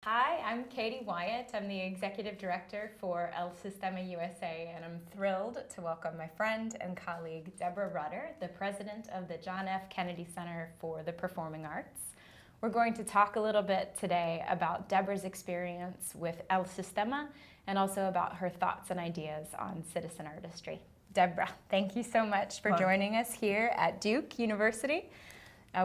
Hi, I'm Katie Wyatt. I'm the Executive Director for Sistema USA, and I'm thrilled to welcome my friend and colleague, Deborah Rutter, the President of the John F. Kennedy Center for the Performing Arts. We're going to talk a little bit today about Deborah's experience with El Sistema and also about her thoughts and ideas on citizen artistry. Deborah, thank you so much for joining us here at Duke University.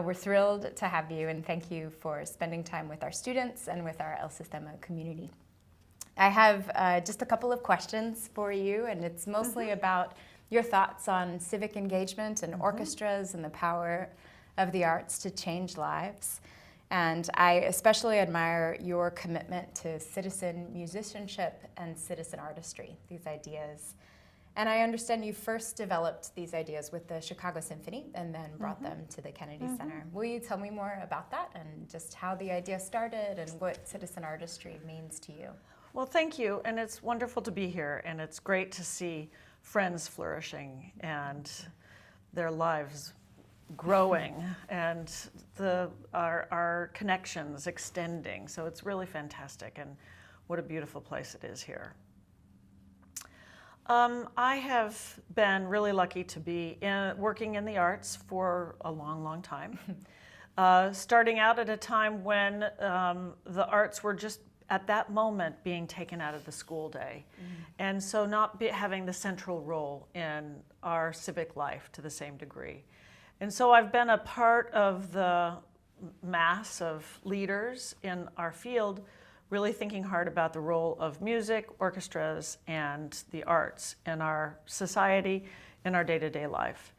We're thrilled to have you, and thank you for spending time with our students and with our El Sistema community. I have just a couple of questions for you, and it's mostly about your thoughts on civic engagement and orchestras and the power of the arts to change lives. And I especially admire your commitment to citizen musicianship and citizen artistry, these ideas. And I understand you first developed these ideas with the Chicago Symphony and then brought them to the Kennedy Center. Will you tell me more about that and just how the idea started and what citizen artistry means to you? Well, thank you, and it's wonderful to be here, and it's great to see friends flourishing and their lives growing and our connections extending. So it's really fantastic, and what a beautiful place it is here. I have been really lucky to be working in the arts for a long, long time. Starting out at a time when the arts were just at that moment being taken out of the school day. And so not having the central role in our civic life to the same degree. And so I've been a part of the mass of leaders in our field really thinking hard about the role of music, orchestras, and the arts in our society, in our day-to-day life.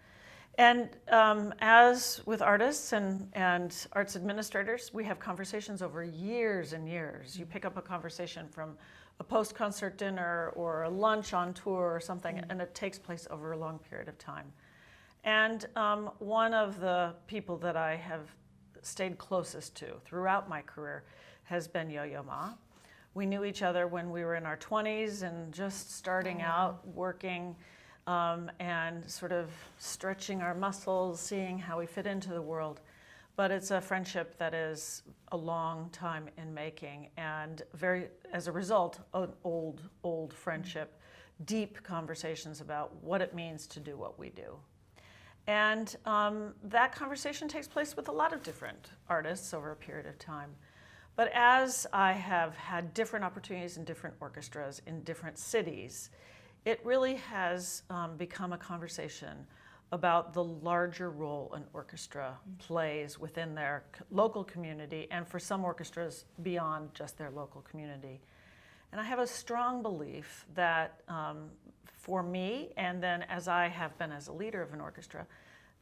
And as with artists and arts administrators, we have conversations over years and years. You pick up a conversation from a post-concert dinner or a lunch on tour or something, and it takes place over a long period of time. And one of the people that I have stayed closest to throughout my career has been Yo-Yo Ma. We knew each other when we were in our 20s and just starting out working and sort of stretching our muscles, seeing how we fit into the world. But it's a friendship that is a long time in making, and as a result, an old friendship, deep conversations about what it means to do what we do. And that conversation takes place with a lot of different artists over a period of time. But as I have had different opportunities in different orchestras in different cities, it really has become a conversation about the larger role an orchestra plays within their local community, and for some orchestras beyond just their local community. And I have a strong belief that for me, and then as I have been as a leader of an orchestra,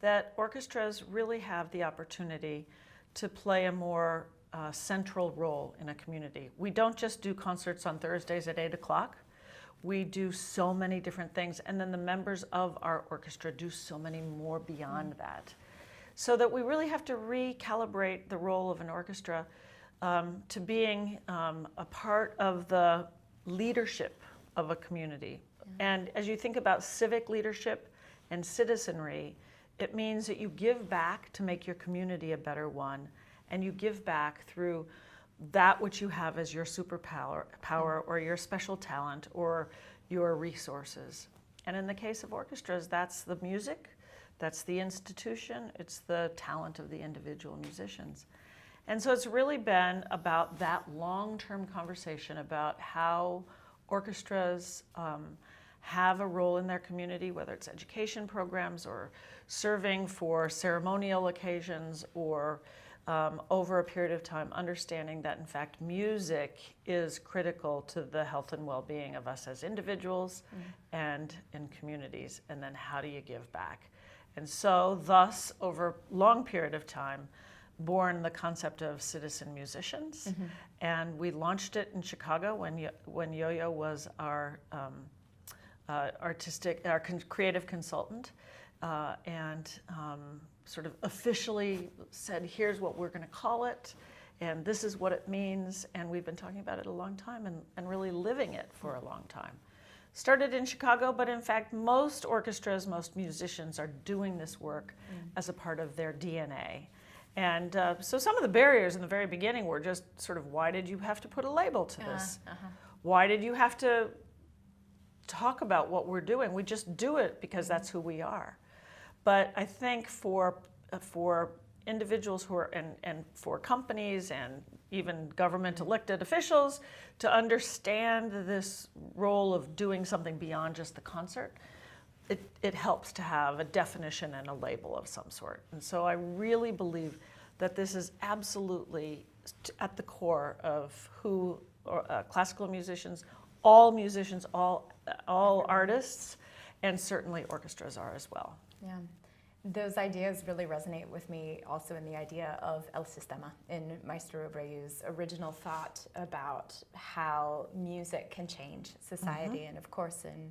that orchestras really have the opportunity to play a more central role in a community. We don't just do concerts on Thursdays at 8 o'clock. We do so many different things, and then the members of our orchestra do so many more beyond that. So that we really have to recalibrate the role of an orchestra to being a part of the leadership of a community. And as you think about civic leadership and citizenry, it means that you give back to make your community a better one, and you give back through that which you have as your superpower or your special talent or your resources. And in the case of orchestras, that's the music, that's the institution, it's the talent of the individual musicians. And so it's really been about that long-term conversation about how orchestras have a role in their community, whether it's education programs or serving for ceremonial occasions or over a period of time, understanding that in fact music is critical to the health and well-being of us as individuals and in communities, and then how do you give back? And so thus, over a long period of time, born the concept of citizen musicians, and we launched it in Chicago when Yo-Yo was our creative consultant, and sort of officially said, here's what we're going to call it, and this is what it means, and we've been talking about it a long time and really living it for a long time. Started in Chicago, but in fact most orchestras, most musicians are doing this work as a part of their DNA. And so some of the barriers in the very beginning were just sort of, why did you have to put a label to this? Why did you have to talk about what we're doing? We just do it because that's who we are. But I think for individuals who are, and for companies and even government elected officials to understand this role of doing something beyond just the concert, it helps to have a definition and a label of some sort. And so I really believe that this is absolutely at the core of who classical musicians, all artists, and certainly orchestras are as well. Yeah. Those ideas really resonate with me also in the idea of El Sistema, in Maestro Abreu's original thought about how music can change society. And of course, in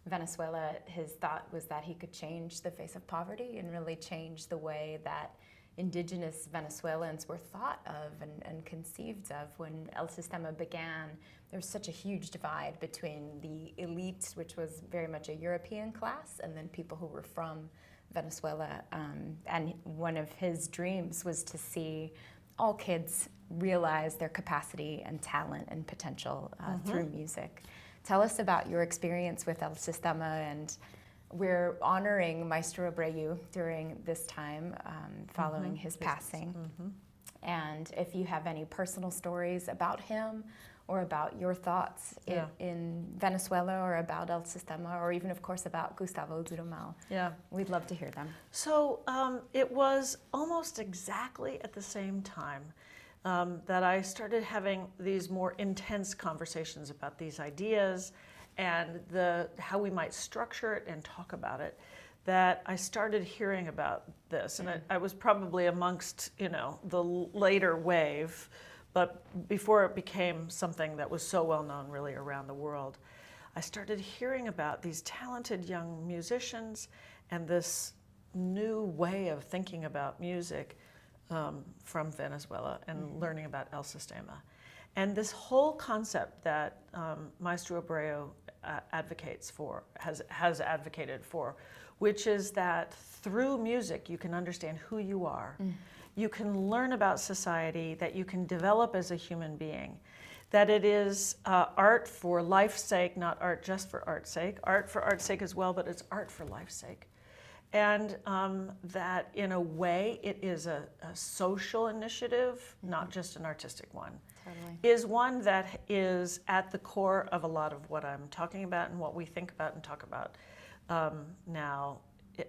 Venezuela, his thought was that he could change the face of poverty and really change the way that indigenous Venezuelans were thought of and conceived of. When El Sistema began, there was such a huge divide between the elite, which was very much a European class, and then people who were from Venezuela. And one of his dreams was to see all kids realize their capacity and talent and potential through music. Tell us about your experience with El Sistema, and we're honoring Maestro Abreu during this time following his passing. And if you have any personal stories about him or about your thoughts in Venezuela or about El Sistema, or even, of course, about Gustavo Dudamel, we'd love to hear them. So it was almost exactly at the same time that I started having these more intense conversations about these ideas and how we might structure it and talk about it, that I started hearing about this. And I was probably amongst, the later wave, but before it became something that was so well known really around the world, I started hearing about these talented young musicians and this new way of thinking about music from Venezuela and learning about El Sistema. And this whole concept that Maestro Abreu advocates for, has advocated for, which is that through music you can understand who you are, you can learn about society, that you can develop as a human being, that it is art for life's sake, not art just for art's sake, art for art's sake as well, but it's art for life's sake. And that in a way it is a social initiative, not just an artistic one. Totally. Is one that is at the core of a lot of what I'm talking about and what we think about and talk about now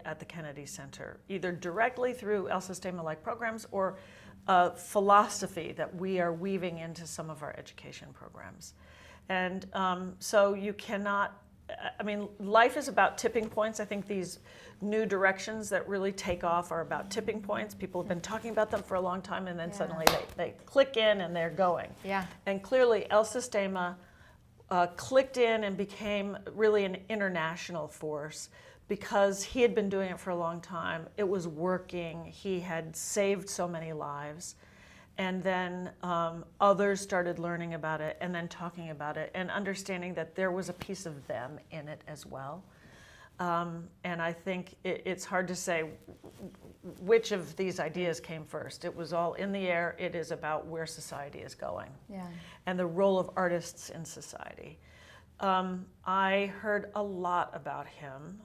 at the Kennedy Center, either directly through El Sistema-like programs or philosophy that we are weaving into some of our education programs. And so you cannot, life is about tipping points. I think these new directions that really take off are about tipping points. People have been talking about them for a long time, and then suddenly they click in and they're going. Yeah. And clearly El Sistema clicked in and became really an international force because he had been doing it for a long time. It was working. He had saved so many lives. And then others started learning about it and then talking about it and understanding that there was a piece of them in it as well. And I think it's hard to say which of these ideas came first. It was all in the air. It is about where society is going and the role of artists in society. I heard a lot about him.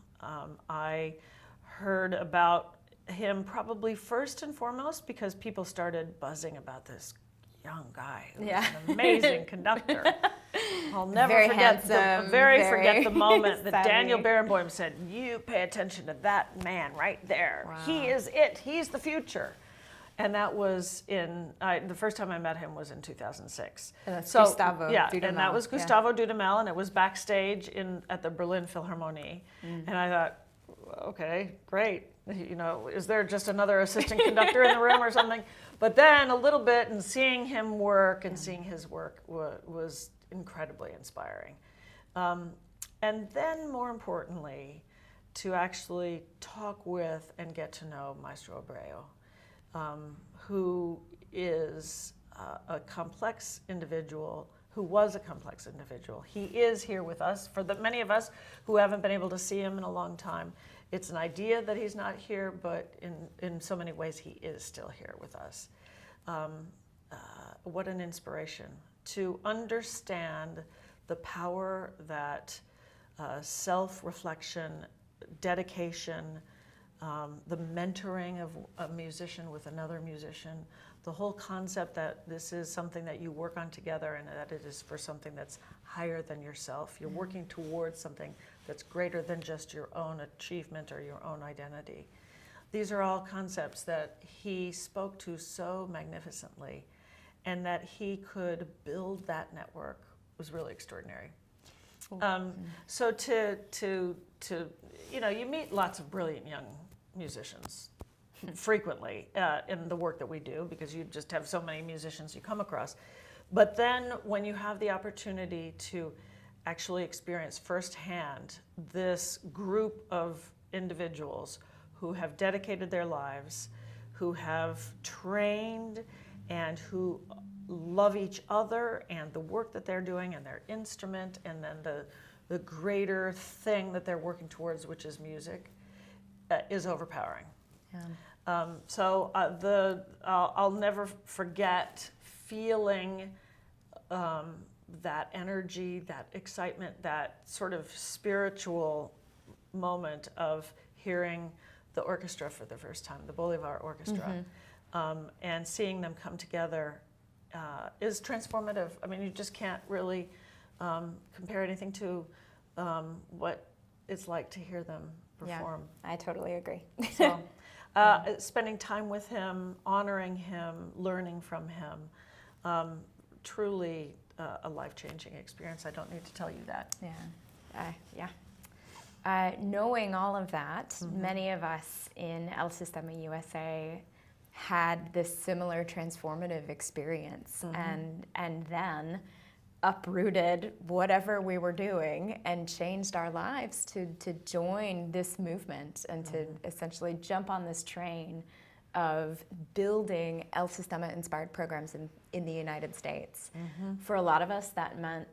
I heard about him probably first and foremost because people started buzzing about this young guy who was an amazing conductor. I'll never forget the moment that Daniel Barenboim said, "You pay attention to that man right there. Wow. He is it. He's the future." And that was the first time I met him was in 2006. And that's Gustavo Dudamel. And that was Gustavo Dudamel, and it was backstage at the Berlin Philharmonie. And I thought, okay, great. Is there just another assistant conductor in the room or something? But then a little bit, and seeing him work and seeing his work was incredibly inspiring. And then more importantly, to actually talk with and get to know Maestro Abreu, who is a complex individual, who was a complex individual. He is here with us. For the many of us who haven't been able to see him in a long time, It's an idea that he's not here, but in so many ways he is still here with us. What an inspiration to understand the power that self-reflection, dedication, the mentoring of a musician with another musician, the whole concept that this is something that you work on together and that it is for something that's higher than yourself. You're working towards something that's greater than just your own achievement or your own identity. These are all concepts that he spoke to so magnificently, and that he could build that network was really extraordinary. So to you meet lots of brilliant young musicians frequently in the work that we do, because you just have so many musicians you come across. But then when you have the opportunity to actually experience firsthand this group of individuals who have dedicated their lives, who have trained, and who love each other and the work that they're doing and their instrument, and then the greater thing that they're working towards, which is music, is overpowering. Yeah. I'll never forget feeling that energy, that excitement, that sort of spiritual moment of hearing the orchestra for the first time, the Bolivar Orchestra, and seeing them come together is transformative. I mean, you just can't really compare anything to what it's like to hear them perform. Yeah, I totally agree. So, spending time with him, honoring him, learning from him, truly a life-changing experience. I don't need to tell you that. Knowing all of that, many of us in El Sistema USA had this similar transformative experience, and then uprooted whatever we were doing and changed our lives to join this movement and to essentially jump on this train of building El Sistema inspired programs in the United States. For a lot of us, that meant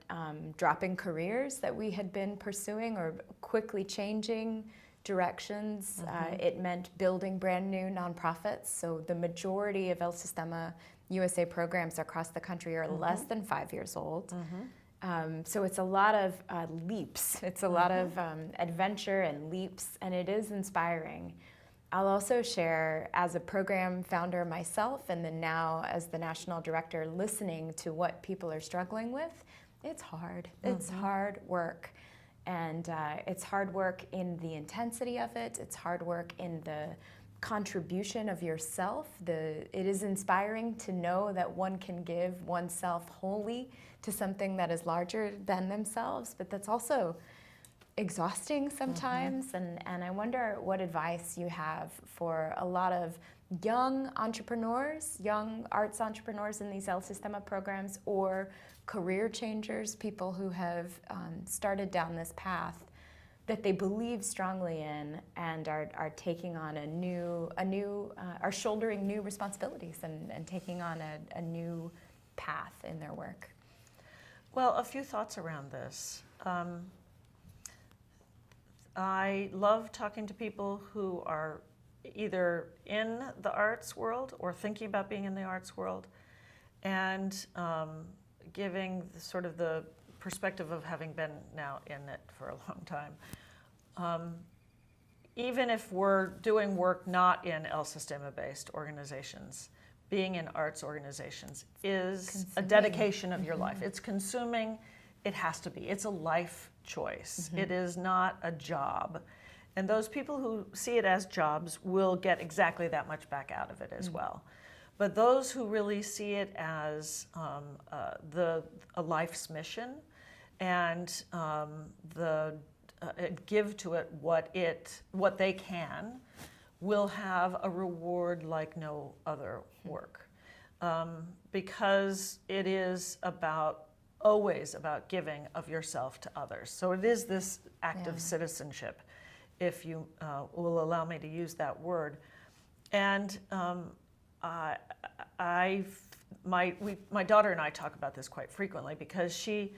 dropping careers that we had been pursuing or quickly changing directions. It meant building brand new nonprofits. So the majority of El Sistema USA programs across the country are less than 5 years old. So it's a lot of leaps. It's a lot of adventure and leaps, and it is inspiring. I'll also share, as a program founder myself, and then now as the national director, listening to what people are struggling with, it's hard. It's hard work. And it's hard work in the intensity of it. It's hard work in the contribution of yourself. It is inspiring to know that one can give oneself wholly to something that is larger than themselves, but that's also exhausting sometimes. And I wonder what advice you have for a lot of young entrepreneurs, young arts entrepreneurs in these El Sistema programs, or career changers, people who have started down this path that they believe strongly in and are taking on are shouldering new responsibilities and taking on a new path in their work. Well, a few thoughts around this. I love talking to people who are either in the arts world or thinking about being in the arts world, and giving sort of the perspective of having been now in it for a long time. Even if we're doing work not in El Sistema-based organizations, being in arts organizations is a dedication of your life. It's consuming. It has to be. It's a life choice. It is not a job. And those people who see it as jobs will get exactly that much back out of it as well. But those who really see it as a life's mission and give to it what they can, will have a reward like no other work, because it is always about giving of yourself to others. So it is this act of citizenship, if you will allow me to use that word. And my daughter and I talk about this quite frequently, because she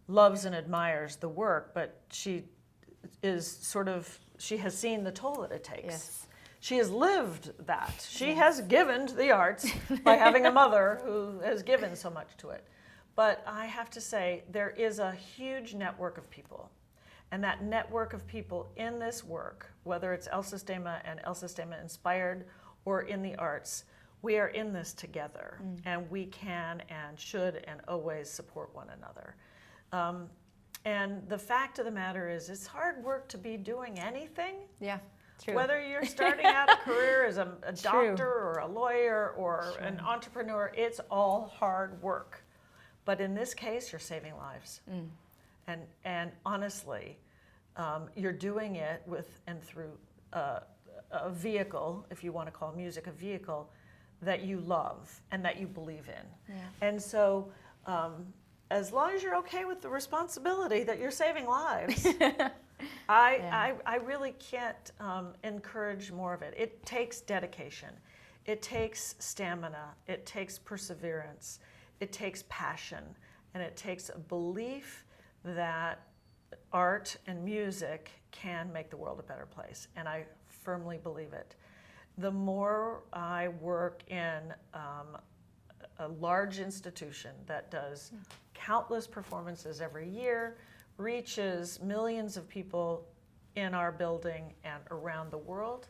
loves and admires the work, but she is sort of, she has seen the toll that it takes. Yes. She has lived that. She has given to the arts by having a mother who has given so much to it. But I have to say, there is a huge network of people. And that network of people in this work, whether it's El Sistema and El Sistema inspired or in the arts, we are in this together. And we can and should and always support one another. And the fact of the matter is, it's hard work to be doing anything. Yeah. True. Whether you're starting out a career as a True. doctor or a lawyer or an entrepreneur, it's all hard work. But in this case, you're saving lives. And honestly, you're doing it with and through a vehicle, if you want to call music a vehicle, that you love and that you believe in. Yeah. And so as long as you're okay with the responsibility that you're saving lives, I really can't encourage more of it. It takes dedication. It takes stamina. It takes perseverance. It takes passion. And it takes a belief that art and music can make the world a better place. And I firmly believe it. The more I work in a large institution that does countless performances every year, reaches millions of people in our building and around the world,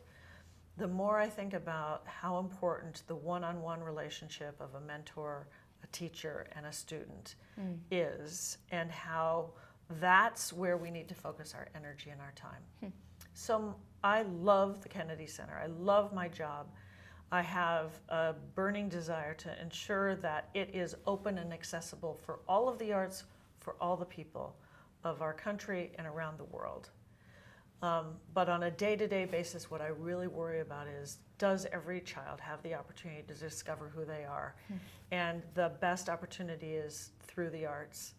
the more I think about how important the one-on-one relationship of a mentor, a teacher, and a student is, and how that's where we need to focus our energy and our time. So I love the Kennedy Center. I love my job. I have a burning desire to ensure that it is open and accessible for all of the arts, for all the people of our country and around the world. But on a day-to-day basis, what I really worry about is, does every child have the opportunity to discover who they are? And the best opportunity is through the arts.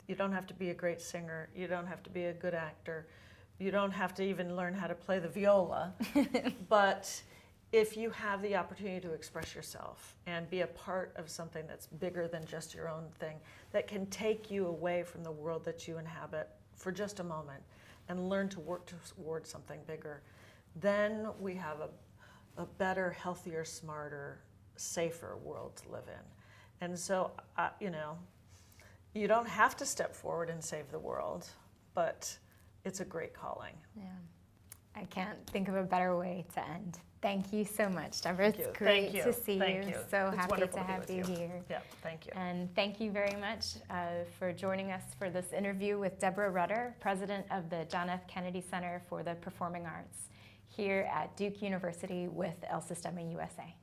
You don't have to be a great singer. You don't have to be a good actor. You don't have to even learn how to play the viola. But if you have the opportunity to express yourself and be a part of something that's bigger than just your own thing, that can take you away from the world that you inhabit for just a moment and learn to work towards something bigger, then we have a better, healthier, smarter, safer world to live in. And so, you don't have to step forward and save the world, but it's a great calling. Yeah. I can't think of a better way to end. Thank you so much, Deborah. It's great to see you. So happy to have you here. Yeah, thank you. And thank you very much for joining us for this interview with Deborah Rutter, president of the John F. Kennedy Center for the Performing Arts here at Duke University with El Sistema USA.